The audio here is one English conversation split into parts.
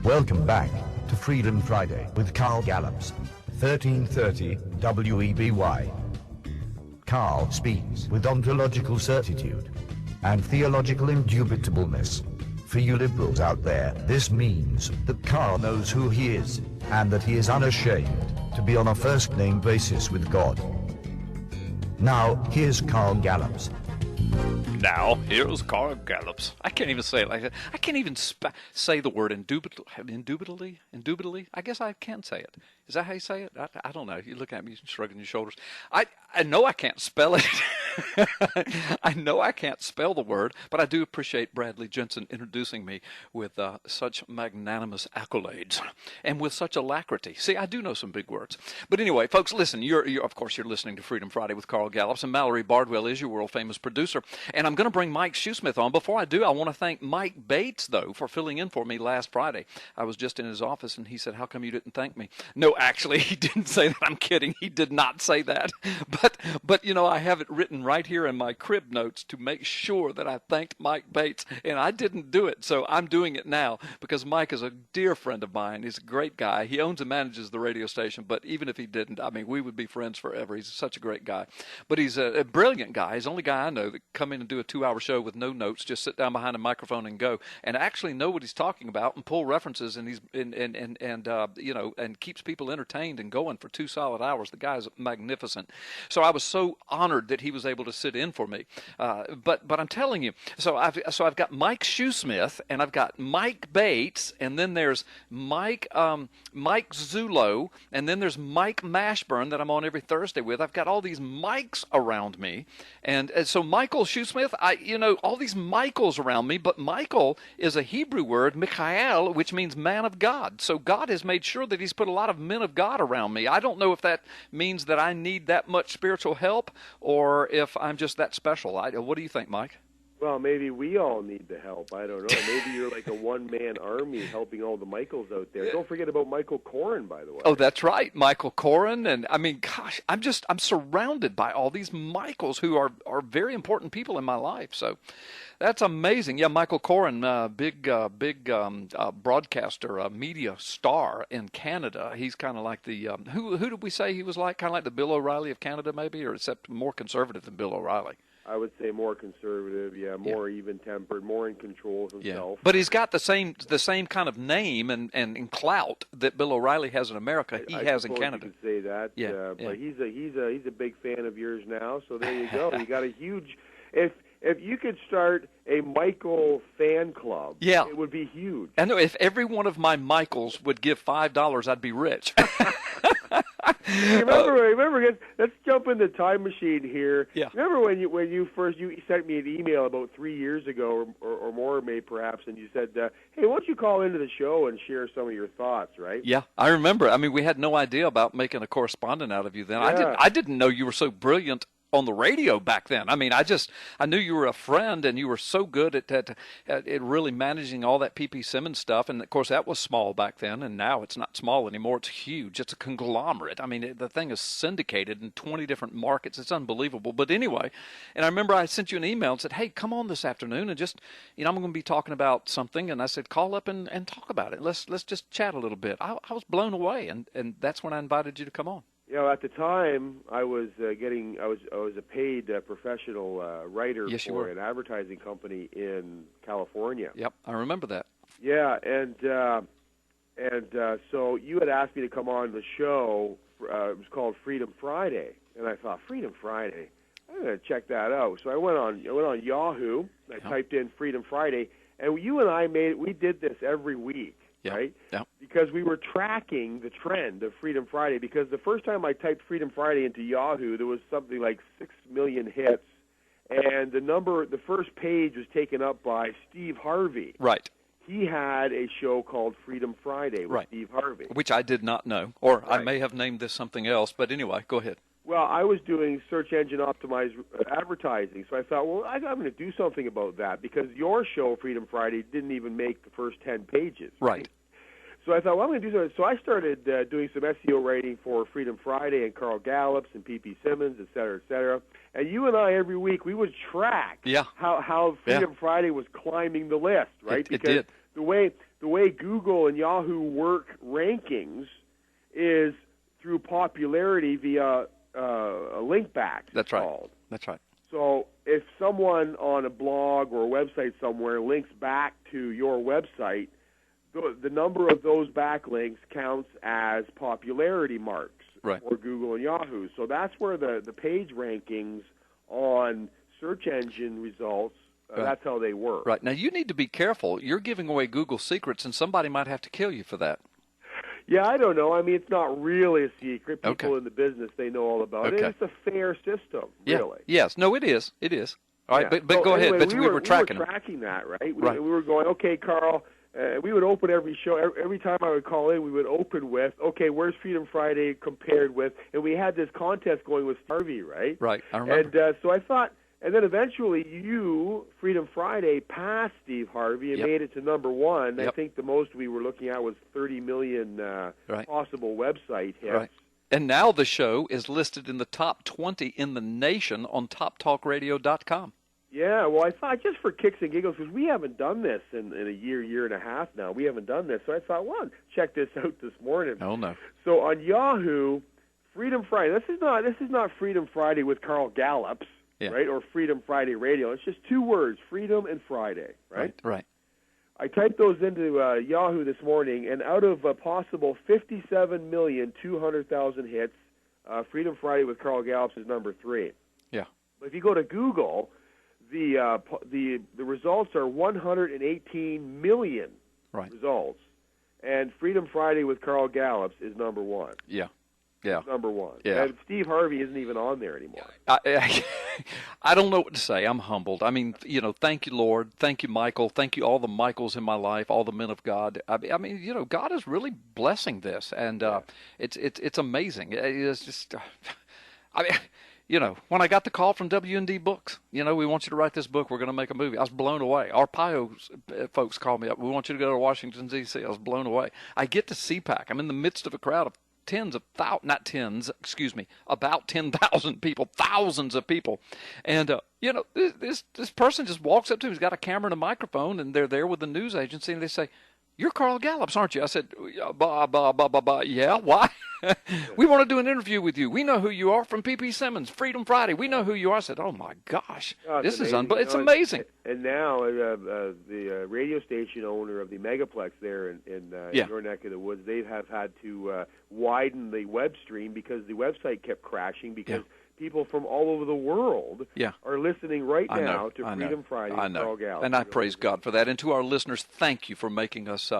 Welcome back to Freedom Friday with Carl Gallups, 1330 WEBY. Carl speaks with ontological certitude and theological indubitableness. For you liberals out there, this means that Carl knows who he is and that he is unashamed to be on a first-name basis with God. Now, here's Carl Gallups. Now, here's Carl Gallups. I can't even say it like that. I can't even say the word indubitably. I guess I can say it. Is that how you say it? I don't know. You look at me shrugging your shoulders. I know I can't spell it. I know I can't spell the word, but I do appreciate Bradley Jensen introducing me with such magnanimous accolades and with such alacrity. See, I do know some big words. But anyway, folks, listen, of course, you're listening to Freedom Friday with Carl Gallups, and Mallory Bardwell is your world-famous producer. And I'm going to bring Mike Shoesmith on. Before I do, I want to thank Mike Bates, though, for filling in for me last Friday. I was just in his office, and he said, "How come you didn't thank me?" No, actually, he didn't say that. I'm kidding. He did not say that. But you know, I have it written right here in my crib notes to make sure that I thanked Mike Bates, and I didn't do it, so I'm doing it now because Mike is a dear friend of mine. He's a great guy. He owns and manages the radio station, but even if he didn't, I mean, we would be friends forever. He's such a great guy. But he's a brilliant guy. He's the only guy I know that come in and do a 2-hour show with no notes, just sit down behind a microphone and go, and actually know what he's talking about and pull references, and he's and keeps people entertained and going for 2 solid hours. The guy's magnificent. So I was so honored that he was able to sit in for me. But I'm telling you, so I've got Mike Shoesmith, and I've got Mike Bates, and then there's Mike Zulo, and then there's Mike Mashburn that I'm on every Thursday with. I've got all these Mikes around me, and so Michael Shoesmith, all these Michaels around me, but Michael is a Hebrew word, Michael, which means man of God. So God has made sure that he's put a lot of men of God around me. I don't know if that means that I need that much spiritual help or if I'm just that special. What do you think, Mike? Well, maybe we all need the help. I don't know. Maybe you're like a one-man army helping all the Michaels out there. Don't forget about Michael Koren, by the way. Oh, that's right, Michael Koren. And I mean, gosh, I'm surrounded by all these Michaels who are very important people in my life. So that's amazing. Yeah, Michael Koren, big broadcaster, media star in Canada. He's kind of like the who did we say he was like? Kind of like the Bill O'Reilly of Canada, maybe, or except more conservative than Bill O'Reilly. I would say more conservative, more even-tempered, more in control of himself. But he's got the same kind of name and clout that Bill O'Reilly has in America. He has in Canada. You could say that. But he's a big fan of yours now. So there you go. You got a huge. If you could start a Michael fan club, it would be huge. I know. If every one of my Michaels would give $5, I'd be rich. Remember, let's jump in the time machine here. Yeah. Remember when you first sent me an email about 3 years ago or more, maybe perhaps, and you said, "Hey, why don't you call into the show and share some of your thoughts?" Right? Yeah, I remember. I mean, we had no idea about making a correspondent out of you then. Yeah. I didn't know you were so brilliant on the radio back then. I mean, I knew you were a friend, and you were so good at really managing all that P.P. Simmons stuff. And of course, that was small back then, and now it's not small anymore. It's huge. It's a conglomerate. I mean, the thing is syndicated in 20 different markets. It's unbelievable. But anyway, and I remember I sent you an email and said, "Hey, come on this afternoon, and just, I'm going to be talking about something." And I said, "Call up and talk about it. Let's just chat a little bit." I was blown away, and that's when I invited you to come on. At the time, I was a paid professional writer for an advertising company in California. Yep, I remember that. Yeah, and so you had asked me to come on the show. It was called Freedom Friday, and I thought, Freedom Friday, I'm going to check that out. So I went on Yahoo. I typed in Freedom Friday, and you and I we did this every week. Yeah. Right? Yeah. Because we were tracking the trend of Freedom Friday. Because the first time I typed Freedom Friday into Yahoo, there was something like 6 million hits, and the first page was taken up by Steve Harvey. Right. He had a show called Freedom Friday with Steve Harvey, which I did not know, or I may have named this something else. But anyway, go ahead. Well, I was doing search engine optimized advertising, so I thought, well, I'm going to do something about that because your show, Freedom Friday, didn't even make the first 10 pages. Right. So I thought, well, I'm going to do something. So I started doing some SEO writing for Freedom Friday and Carl Gallups and P.P. Simmons, et cetera, et cetera. And you and I, every week, we would track how Freedom Friday was climbing the list, right? It did. The the way Google and Yahoo work rankings is through popularity via a link back. That's right. Called. That's right. So if someone on a blog or a website somewhere links back to your website, the number of those backlinks counts as popularity marks for Google and Yahoo. So that's where the page rankings on search engine results, that's how they work. Right. Now, you need to be careful. You're giving away Google secrets, and somebody might have to kill you for that. Yeah, I don't know. I mean, it's not really a secret. People in the business, they know all about it. It's a fair system, really. Yes. No, it is. It is. All right, but so go anyway, ahead. But we were tracking that, right? We were going, okay, Carl, we would open every show. Every time I would call in, we would open with, okay, where's Freedom Friday compared with? And we had this contest going with Harvey, right? Right, I remember. And so I thought, and then eventually you, Freedom Friday, passed Steve Harvey and made it to number one. I think the most we were looking at was 30 million possible website hits. Right. And now the show is listed in the top 20 in the nation on TopTalkRadio.com. Yeah, well, I thought just for kicks and giggles, because we haven't done this in a year and a half now. We haven't done this. So I thought, well, check this out this morning. Oh, no. So on Yahoo, Freedom Friday, this is not Freedom Friday with Carl Gallups. Right, or Freedom Friday Radio. It's just two words, Freedom and Friday, right? Right. I typed those into Yahoo this morning, and out of a possible 57,200,000 hits, Freedom Friday with Carl Gallups is number 3. Yeah. But if you go to Google, the results are 118 million results, and Freedom Friday with Carl Gallups is number 1. Yeah. Yeah. Number 1. Yeah. And Steve Harvey isn't even on there anymore. I don't know what to say. I'm humbled. I mean, thank you, Lord. Thank you, Michael. Thank you, all the Michaels in my life, all the men of God. I mean, God is really blessing this, and it's amazing. It's just, when I got the call from W&D Books, we want you to write this book. We're going to make a movie. I was blown away. Our PIO folks called me up. We want you to go to Washington, D.C. I was blown away. I get to CPAC. I'm in the midst of a crowd of about 10,000 people, thousands of people. And, this person just walks up to me. He's got a camera and a microphone, and they're there with the news agency, and they say, "You're Carl Gallups, aren't you?" I said, "Yeah, why?" "We want to do an interview with you. We know who you are from P.P. Simmons, Freedom Friday. We know who you are." I said, "Oh, my gosh, this is unbelievable. It's amazing." And now the radio station owner of the Megaplex there in your neck of the woods, they have had to widen the web stream because the website kept crashing because people from all over the world are listening right now to Freedom Friday and Carl Gallups. And I praise God for that. And to our listeners, thank you for making us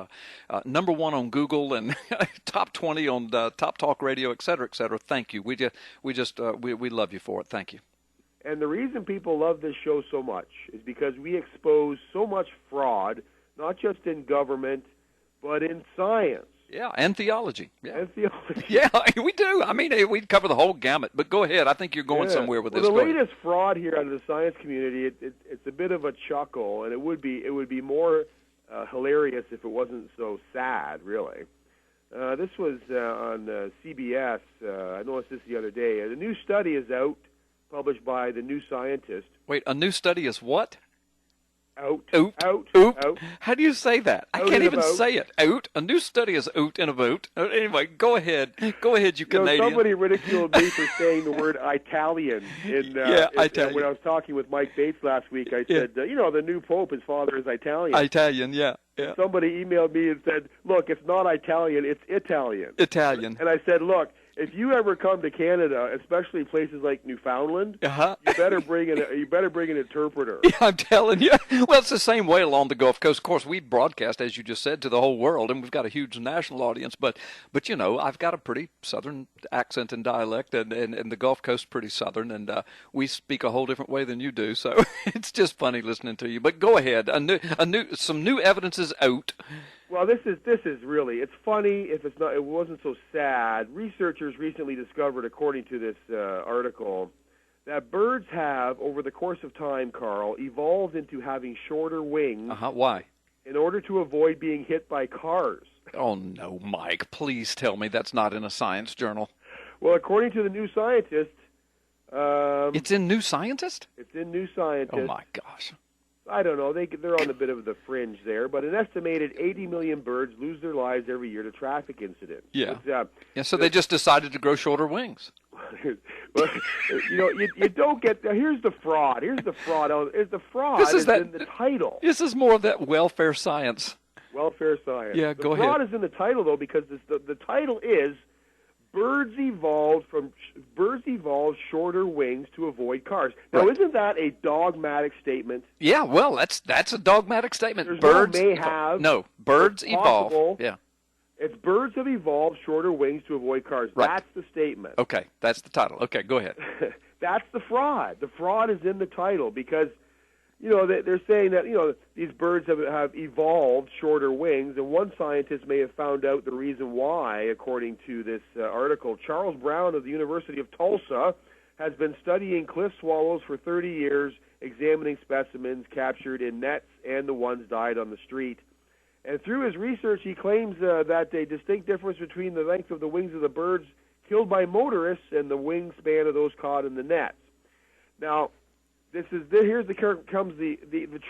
number 1 on Google and top 20 on Top Talk Radio, et cetera, et cetera. Thank you. We love you for it. Thank you. And the reason people love this show so much is because we expose so much fraud, not just in government, but in science. Yeah, and theology. Yeah. And theology. Yeah, we do. I mean, we cover the whole gamut. But go ahead. I think you're going somewhere with this. The latest fraud here out of the science community, it's a bit of a chuckle, and it would be more hilarious if it wasn't so sad, really. This was on CBS. I noticed this the other day. A new study is out, published by The New Scientist. Wait, a new study is what? Out. How do you say that? I can't even say it. Out. A new study is out in a boat. Anyway, go ahead. Go ahead, you Canadian. Somebody ridiculed me for saying the word Italian. Italian. When I was talking with Mike Bates last week, I said, the new pope, his father is Italian. Italian, yeah. Somebody emailed me and said, look, it's not Italian, it's Italian. Italian. And I said, look, if you ever come to Canada, especially places like Newfoundland, you better bring an interpreter. Yeah, I'm telling you. Well, it's the same way along the Gulf Coast. Of course, we broadcast, as you just said, to the whole world, and we've got a huge national audience. But I've got a pretty southern accent and dialect, and the Gulf Coast is pretty southern, and we speak a whole different way than you do. So it's just funny listening to you. But go ahead. Some new evidence is out. Well, this is really, it's funny if it wasn't so sad. Researchers recently discovered, according to this article, that birds have, over the course of time, Carl, evolved into having shorter wings. Why? In order to avoid being hit by cars. Oh, no, Mike. Please tell me that's not in a science journal. Well, according to The New Scientist... it's in New Scientist? It's in New Scientist. Oh, my gosh. I don't know. They're on a bit of the fringe there, but an estimated 80 million birds lose their lives every year to traffic incidents. Yeah. So they just decided to grow shorter wings. Well, you don't get. Here's the fraud. Here's the fraud. The fraud is in the title. This is more of that welfare science. Welfare science. Yeah, go ahead. The fraud is in the title though, because the title is birds evolved shorter wings to avoid cars. Now, Right. Isn't that a dogmatic statement? Yeah, well, that's a dogmatic statement. There's Birds no may have. No, birds It's evolve. possible. Yeah. It's birds have evolved shorter wings to avoid cars. Right. That's the statement. Okay, that's the title. Okay, go ahead. That's the fraud. The fraud is in the title because, they're saying that, these birds have evolved shorter wings, and one scientist may have found out the reason why, according to this article. Charles Brown of the University of Tulsa has been studying cliff swallows for 30 years, examining specimens captured in nets and the ones died on the street. And through his research, he claims that a distinct difference between the length of the wings of the birds killed by motorists and the wingspan of those caught in the nets. Now, the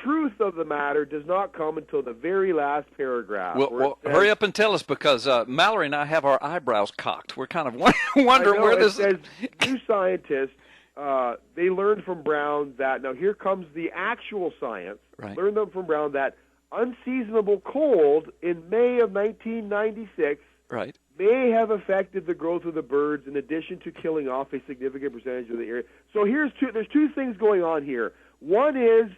truth of the matter does not come until the very last paragraph. Well, hurry up and tell us, because Mallory and I have our eyebrows cocked. We're kind of wondering where this is. New scientists, they learned from Brown that, now here comes the actual science, Right. learned them from Brown that unseasonable cold in May of 1996 right. may have affected the growth of the birds in addition to killing off a significant percentage of the area. So there's two things going on here. One is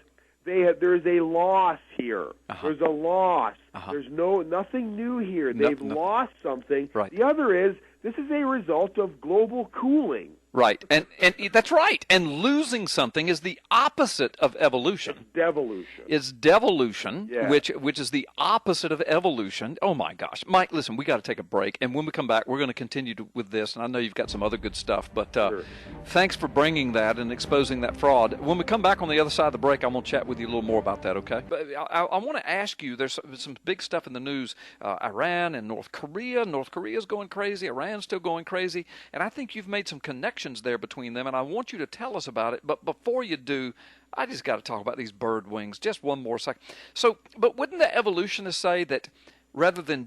there's a loss here. Uh-huh. There's a loss. Uh-huh. There's nothing new here. They've lost something. Right. The other is this is a result of global cooling. Right, and that's right. And losing something is the opposite of evolution. It's devolution. It's devolution, Yeah. which is the opposite of evolution. Oh my gosh, Mike! Listen, we got to take a break, and when we come back, we're going to continue with this. And I know you've got some other good stuff, but Sure. Thanks for bringing that and exposing that fraud. When we come back on the other side of the break, I'm going to chat with you a little more about that. Okay? But I want to ask you. There's some big stuff in the news. Iran and North Korea. North Korea's going crazy. Iran's still going crazy, and I think you've made some connections there between them, and I want you to tell us about it. But before you do, I just got to talk about these bird wings just one more second. So, but wouldn't the evolutionists say that rather than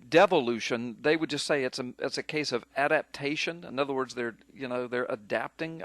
devolution, they would just say it's a case of adaptation? In other words, they're adapting.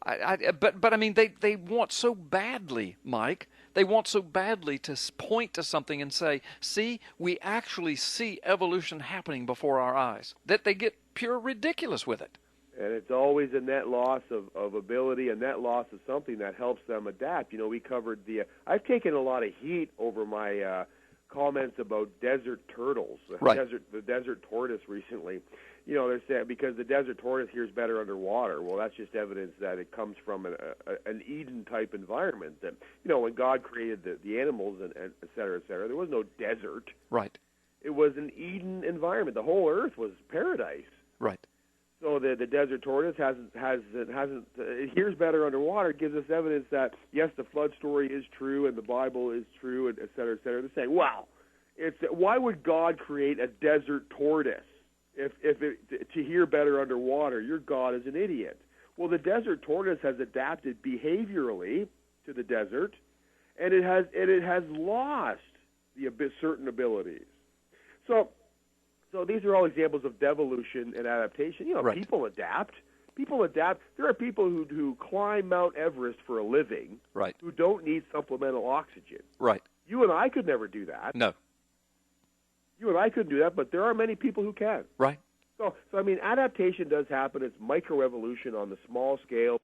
But I mean, they want so badly, Mike. They want so badly to point to something and say, see, we actually see evolution happening before our eyes, that they get pure ridiculous with it. And it's always a net loss of ability, a net loss of something that helps them adapt. We covered I've taken a lot of heat over my comments about desert turtles, Right. the desert tortoise recently. They're saying because the desert tortoise here is better underwater. Well, that's just evidence that it comes from an Eden-type environment. That when God created the animals and et cetera, there was no desert. Right. It was an Eden environment. The whole earth was paradise. Right. So the desert tortoise here's better underwater. It gives us evidence that yes, the flood story is true and the Bible is true, and et cetera, et cetera. They're saying, wow, why would God create a desert tortoise to hear better underwater? Your God is an idiot. Well, the desert tortoise has adapted behaviorally to the desert, and it has lost certain abilities. So these are all examples of devolution and adaptation. Right. People adapt. People adapt. There are people who climb Mount Everest for a living, Right. who don't need supplemental oxygen. Right. You and I could never do that. No. You and I couldn't do that, but there are many people who can. Right. So I mean, adaptation does happen. It's microevolution on the small scale.